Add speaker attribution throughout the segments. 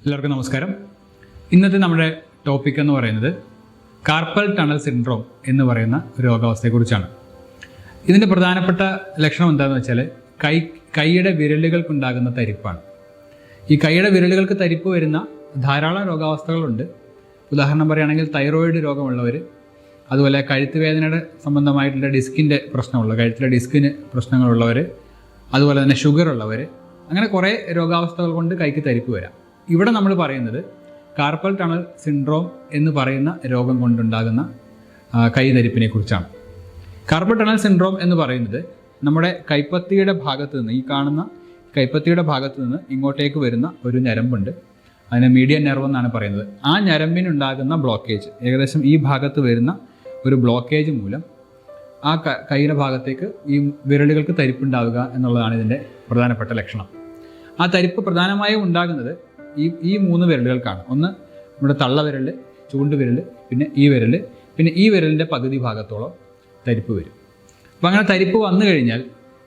Speaker 1: എല്ലാവർക്കും നമസ്കാരം. ഇന്നത്തെ നമ്മുടെ ടോപ്പിക് എന്ന് പറയുന്നത് കാർപ്പൽ ടണൽ സിൻഡ്രോം എന്ന് പറയുന്ന ഒരു രോഗാവസ്ഥയെക്കുറിച്ചാണ്. ഇതിൻ്റെ പ്രധാനപ്പെട്ട ലക്ഷണം എന്താണെന്ന് വെച്ചാൽ കൈയുടെ വിരലുകൾക്കുണ്ടാകുന്ന തരിപ്പാണ്. ഈ കൈയുടെ വിരലുകൾക്ക് തരിപ്പ് വരുന്ന ധാരാളം രോഗാവസ്ഥകളുണ്ട്. ഉദാഹരണം പറയുകയാണെങ്കിൽ തൈറോയിഡ് രോഗമുള്ളവർ, അതുപോലെ കഴുത്ത് വേദനയുടെ സംബന്ധമായിട്ടുള്ള ഡിസ്കിൻ്റെ പ്രശ്നമുള്ള കഴുത്തിലെ ഡിസ്കിന് പ്രശ്നങ്ങളുള്ളവർ, അതുപോലെ തന്നെ ഷുഗർ ഉള്ളവർ, അങ്ങനെ കുറേ രോഗാവസ്ഥകൾ കൊണ്ട് കൈക്ക് തരിപ്പ് വരാം. ഇവിടെ നമ്മൾ പറയുന്നത് കാർപ്പൽ ടണൽ സിൻഡ്രോം എന്ന് പറയുന്ന രോഗം കൊണ്ടുണ്ടാകുന്ന കൈ തരിപ്പിനെ കുറിച്ചാണ്. കാർപ്പൽ ടണൽ സിൻഡ്രോം എന്ന് പറയുന്നത് നമ്മുടെ കൈപ്പത്തിയുടെ ഭാഗത്ത് നിന്ന്, ഈ കാണുന്ന കൈപ്പത്തിയുടെ ഭാഗത്ത് നിന്ന് ഇങ്ങോട്ടേക്ക് വരുന്ന ഒരു ഞരമ്പുണ്ട്. അതിനെ മീഡിയൻ നെർവ് എന്നാണ് പറയുന്നത്. ആ ഞരമ്പിനുണ്ടാകുന്ന ബ്ലോക്കേജ്, ഏകദേശം ഈ ഭാഗത്ത് വരുന്ന ഒരു ബ്ലോക്കേജ് മൂലം ആ കൈയുടെ ഭാഗത്തേക്ക് ഈ വിരലുകൾക്ക് തരിപ്പുണ്ടാവുക എന്നുള്ളതാണ് ഇതിൻ്റെ പ്രധാനപ്പെട്ട ലക്ഷണം. ആ തരിപ്പ് പ്രധാനമായും ഉണ്ടാകുന്നത് ഈ മൂന്ന് വിരലുകൾക്കാണ്. ഒന്ന് നമ്മുടെ തള്ളവിരൽ, ചൂണ്ടുവിരൽ, പിന്നെ ഈ വിരലിൻ്റെ പകുതി ഭാഗത്തോളം തരിപ്പ് വരും. അപ്പം അങ്ങനെ തരിപ്പ് വന്നു കഴിഞ്ഞാൽ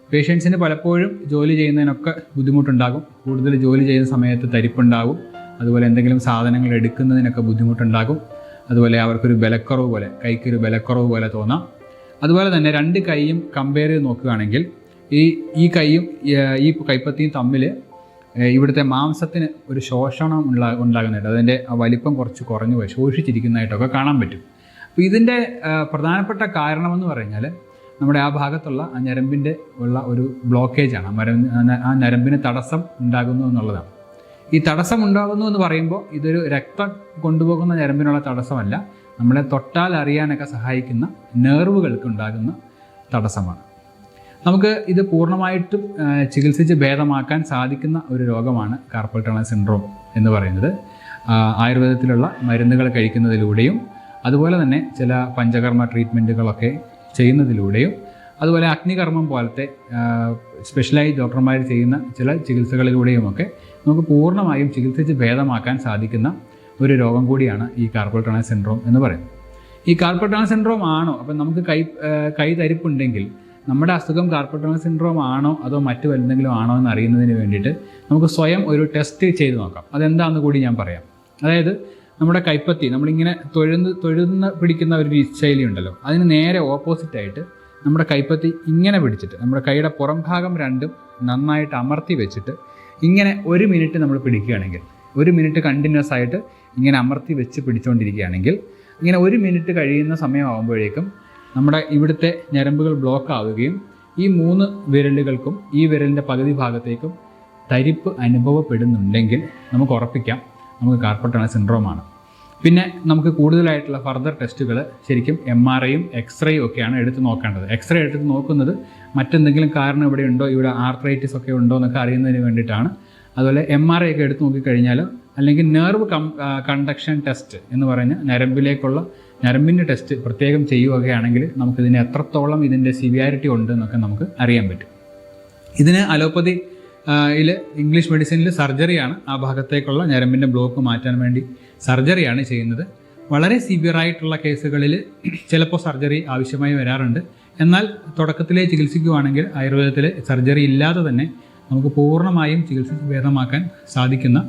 Speaker 1: പേഷ്യൻസിന് പലപ്പോഴും ജോലി ചെയ്യുന്നതിനൊക്കെ ബുദ്ധിമുട്ടുണ്ടാകും. കൂടുതൽ ജോലി ചെയ്യുന്ന സമയത്ത് തരിപ്പുണ്ടാകും. അതുപോലെ എന്തെങ്കിലും സാധനങ്ങൾ എടുക്കുന്നതിനൊക്കെ ബുദ്ധിമുട്ടുണ്ടാകും. അതുപോലെ അവർക്കൊരു ബലക്കുറവ് പോലെ, കൈക്കൊരു ബലക്കുറവ് പോലെ തോന്നാം. അതുപോലെ തന്നെ രണ്ട് കൈയും കമ്പയർ ചെയ്ത് നോക്കുകയാണെങ്കിൽ ഈ കൈയും ഈ കൈപ്പത്തിയും തമ്മിൽ ഇവിടുത്തെ മാംസത്തിന് ഒരു ശോഷണം ഉണ്ടാകുന്നതായിട്ട്, അതിൻ്റെ വലിപ്പം കുറച്ച് കുറഞ്ഞു പോയി ശോഷിച്ചിരിക്കുന്നതായിട്ടൊക്കെ കാണാൻ പറ്റും. അപ്പോൾ ഇതിൻ്റെ പ്രധാനപ്പെട്ട കാരണമെന്ന് പറഞ്ഞാൽ നമ്മുടെ ആ ഭാഗത്തുള്ള ആ ഞരമ്പിൻ്റെ ഉള്ള ഒരു ബ്ലോക്കേജാണ്. ആ ഞരമ്പിന് തടസ്സം ഉണ്ടാകുന്നു എന്നുള്ളതാണ്. ഈ തടസ്സം ഉണ്ടാകുന്നു എന്ന് പറയുമ്പോൾ ഇതൊരു രക്തം കൊണ്ടുപോകുന്ന ഞരമ്പിനുള്ള തടസ്സമല്ല, നമ്മളെ തൊട്ടാൽ അറിയാനൊക്കെ സഹായിക്കുന്ന നെർവുകൾക്ക് ഉണ്ടാകുന്ന തടസ്സമാണ്. നമുക്ക് ഇത് പൂർണ്ണമായിട്ടും ചികിത്സിച്ച് ഭേദമാക്കാൻ സാധിക്കുന്ന ഒരു രോഗമാണ് കാർപ്പൽ ടണൽ സിൻഡ്രോം എന്ന് പറയുന്നത്. ആയുർവേദത്തിലുള്ള മരുന്നുകൾ കഴിക്കുന്നതിലൂടെയും, അതുപോലെ തന്നെ ചില പഞ്ചകർമ്മ ട്രീറ്റ്മെൻറ്റുകളൊക്കെ ചെയ്യുന്നതിലൂടെയും, അതുപോലെ അഗ്നികർമ്മം പോലത്തെ സ്പെഷ്യലൈസ്ഡ് ഡോക്ടർമാർ ചെയ്യുന്ന ചില ചികിത്സകളിലൂടെയുമൊക്കെ നമുക്ക് പൂർണ്ണമായും ചികിത്സിച്ച് ഭേദമാക്കാൻ സാധിക്കുന്ന ഒരു രോഗം കൂടിയാണ് ഈ കാർപ്പൽ ടണൽ സിൻഡ്രോം എന്ന് പറയുന്നത്. ഈ കാർപ്പൽ ടണൽ സിൻഡ്രോം ആണോ, അപ്പം നമുക്ക് കൈ തരിപ്പുണ്ടെങ്കിൽ നമ്മുടെ അസുഖം കാർപ്പൽ ടണൽ സിൻഡ്രോം ആണോ അതോ മറ്റു എന്തെങ്കിലും ആണോ എന്ന് അറിയുന്നതിന് വേണ്ടിയിട്ട് നമുക്ക് സ്വയം ഒരു ടെസ്റ്റ് ചെയ്ത് നോക്കാം. അതെന്താണെന്ന് കൂടി ഞാൻ പറയാം. അതായത് നമ്മുടെ കൈപ്പത്തി നമ്മളിങ്ങനെ തൊഴുന്ന് പിടിക്കുന്ന ഒരു ശൈലി ഉണ്ടല്ലോ, അതിന് നേരെ ഓപ്പോസിറ്റായിട്ട് നമ്മുടെ കൈപ്പത്തി ഇങ്ങനെ പിടിച്ചിട്ട് നമ്മുടെ കൈയുടെ പുറം ഭാഗം രണ്ടും നന്നായിട്ട് അമർത്തി വെച്ചിട്ട് ഇങ്ങനെ 1 മിനിറ്റ് നമ്മൾ പിടിക്കുകയാണെങ്കിൽ, 1 മിനിറ്റ് കണ്ടിന്യൂസ് ആയിട്ട് ഇങ്ങനെ അമർത്തി വെച്ച് പിടിച്ചുകൊണ്ടിരിക്കുകയാണെങ്കിൽ, ഇങ്ങനെ 1 മിനിറ്റ് കഴിയുന്ന സമയമാകുമ്പോഴേക്കും നമ്മുടെ ഇവിടുത്തെ ഞരമ്പുകൾ ബ്ലോക്ക് ആവുകയും ഈ 3 വിരലുകൾക്കും ഈ വിരലിൻ്റെ പകുതി ഭാഗത്തേക്കും തരിപ്പ് അനുഭവപ്പെടുന്നുണ്ടെങ്കിൽ നമുക്ക് ഉറപ്പിക്കാം നമുക്ക് കാർപ്പൽ ടണൽ സിൻഡ്രോമാണ്. പിന്നെ നമുക്ക് കൂടുതലായിട്ടുള്ള ഫർദർ ടെസ്റ്റുകൾ ശരിക്കും MRIയും എക്സ്റേയും ഒക്കെയാണ് എടുത്ത് നോക്കേണ്ടത്. എക്സ്റേ എടുത്ത് നോക്കുന്നത് മറ്റെന്തെങ്കിലും കാരണം ഇവിടെ ഉണ്ടോ, ഇവിടെ ആർത്രൈറ്റിസ് ഒക്കെ ഉണ്ടോ എന്നൊക്കെ അറിയുന്നതിന് വേണ്ടിയിട്ടാണ്. അതുപോലെ MRI ഒക്കെ എടുത്ത് നോക്കിക്കഴിഞ്ഞാൽ, അല്ലെങ്കിൽ നെർവ് കണ്ടക്ഷൻ ടെസ്റ്റ് എന്ന് പറഞ്ഞ ഞരമ്പിൻ്റെ ടെസ്റ്റ് പ്രത്യേകം ചെയ്യുകയാണെങ്കിൽ നമുക്കിതിന് എത്രത്തോളം ഇതിൻ്റെ സിവിയാരിറ്റി ഉണ്ട് എന്നൊക്കെ നമുക്ക് അറിയാൻ പറ്റും. ഇതിന് അലോപ്പതി ഇംഗ്ലീഷ് മെഡിസിനിൽ സർജറിയാണ്, ആ ഭാഗത്തേക്കുള്ള ഞരമ്പിൻ്റെ ബ്ലോക്ക് മാറ്റാൻ വേണ്ടി സർജറിയാണ് ചെയ്യുന്നത്. വളരെ സിവിയറായിട്ടുള്ള കേസുകളിൽ ചിലപ്പോൾ സർജറി ആവശ്യമായി വരാറുണ്ട്. എന്നാൽ തുടക്കത്തിലേ ചികിത്സിക്കുകയാണെങ്കിൽ ആയുർവേദത്തിൽ സർജറി ഇല്ലാതെ തന്നെ നമുക്ക് പൂർണ്ണമായും ചികിത്സിച്ച് ഭേദമാക്കാൻ സാധിക്കുന്ന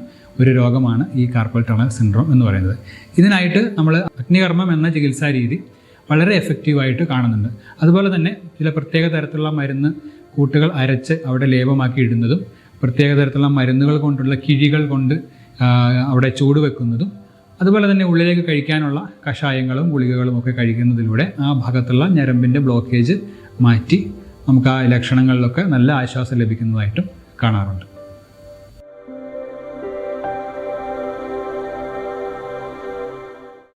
Speaker 1: ഒരു രോഗമാണ് ഈ കാർപ്പൽ ടണൽ സിൻഡ്രോം എന്ന് പറയുന്നത്. ഇതിനായിട്ട് നമ്മൾ അഗ്നികർമ്മം എന്ന ചികിത്സാ രീതി വളരെ എഫക്റ്റീവായിട്ട് കാണുന്നുണ്ട്. അതുപോലെ തന്നെ ചില പ്രത്യേക തരത്തിലുള്ള മരുന്ന് കൂട്ടുകൾ അരച്ച് അവിടെ ലേപമാക്കി ഇടുന്നതും, പ്രത്യേക തരത്തിലുള്ള മരുന്നുകൾ കൊണ്ടുള്ള കിഴികൾ കൊണ്ട് അവിടെ ചൂട് വെക്കുന്നതും, അതുപോലെ തന്നെ ഉള്ളിലേക്ക് കഴിക്കാനുള്ള കഷായങ്ങളും ഗുളികകളും ഒക്കെ കഴിക്കുന്നതിലൂടെ ആ ഭാഗത്തുള്ള ഞരമ്പിൻ്റെ ബ്ലോക്കേജ് മാറ്റി നമുക്ക് ആ ലക്ഷണങ്ങളിലൊക്കെ നല്ല ആശ്വാസം ലഭിക്കുന്നതായിട്ടും കാണാറുണ്ട്.